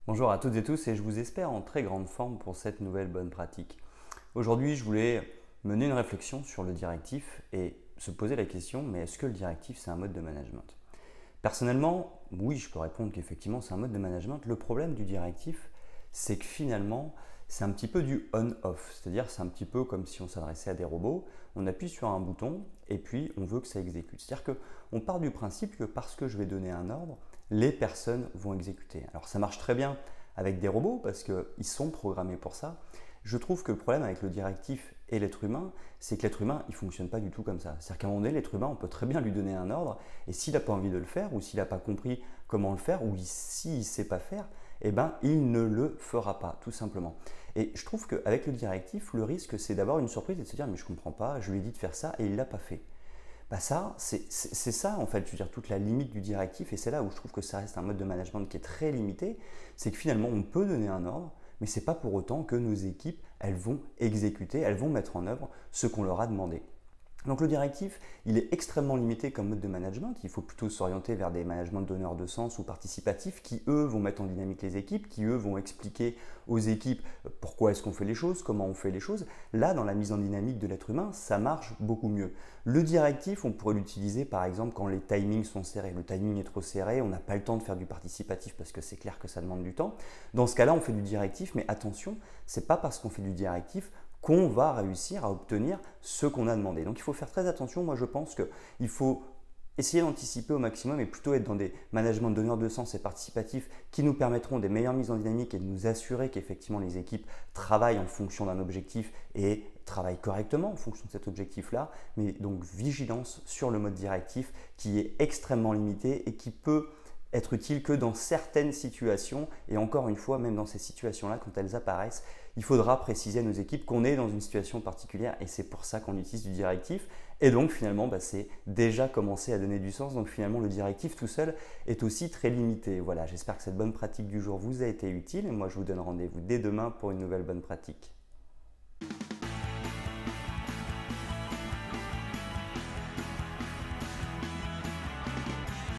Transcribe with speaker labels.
Speaker 1: Bonjour à toutes et tous et je vous espère en très grande forme pour cette nouvelle bonne pratique. Aujourd'hui, je voulais mener une réflexion sur le directif et se poser la question, mais est-ce que le directif c'est un mode de management? Personnellement, oui, je peux répondre qu'effectivement c'est un mode de management. Le problème du directif, c'est que finalement, c'est un petit peu du on-off, c'est-à-dire c'est un petit peu comme si on s'adressait à des robots, on appuie sur un bouton et puis on veut que ça exécute. C'est-à-dire qu'on part du principe que parce que je vais donner un ordre, les personnes vont exécuter. Alors ça marche très bien avec des robots parce qu'ils sont programmés pour ça. Je trouve que le problème avec le directif et l'être humain, c'est que l'être humain, il ne fonctionne pas du tout comme ça. C'est-à-dire qu'à un moment donné, l'être humain, on peut très bien lui donner un ordre, et s'il n'a pas envie de le faire, ou s'il n'a pas compris comment le faire, ou s'il ne sait pas faire, eh ben, il ne le fera pas, tout simplement. Et je trouve qu'avec le directif, le risque, c'est d'avoir une surprise et de se dire, mais je ne comprends pas, je lui ai dit de faire ça, et il ne l'a pas fait. Bah ça, c'est ça en fait, je veux dire, toute la limite du directif, et c'est là où je trouve que ça reste un mode de management qui est très limité, c'est que finalement on peut donner un ordre, mais ce n'est pas pour autant que nos équipes, elles vont exécuter, elles vont mettre en œuvre ce qu'on leur a demandé. Donc le directif, il est extrêmement limité comme mode de management. Il faut plutôt s'orienter vers des managements donneurs de sens ou participatifs qui, eux, vont mettre en dynamique les équipes, qui, eux, vont expliquer aux équipes pourquoi est-ce qu'on fait les choses, comment on fait les choses. Là, dans la mise en dynamique de l'être humain, ça marche beaucoup mieux. Le directif, on pourrait l'utiliser par exemple quand les timings sont serrés. Le timing est trop serré, on n'a pas le temps de faire du participatif parce que c'est clair que ça demande du temps. Dans ce cas-là, on fait du directif, mais attention, c'est pas parce qu'on fait du directif qu'on va réussir à obtenir ce qu'on a demandé. Donc il faut faire très attention. Moi je pense qu'il faut essayer d'anticiper au maximum et plutôt être dans des managements de donneurs de sens et participatifs qui nous permettront des meilleures mises en dynamique et de nous assurer qu'effectivement les équipes travaillent en fonction d'un objectif et travaillent correctement en fonction de cet objectif-là. Mais donc vigilance sur le mode directif qui est extrêmement limité et qui peut être utile que dans certaines situations. Et encore une fois, même dans ces situations-là, quand elles apparaissent, il faudra préciser à nos équipes qu'on est dans une situation particulière et c'est pour ça qu'on utilise du directif. Et donc finalement, c'est déjà commencé à donner du sens. Donc finalement, le directif tout seul est aussi très limité. Voilà, j'espère que cette bonne pratique du jour vous a été utile et moi je vous donne rendez-vous dès demain pour une nouvelle bonne pratique.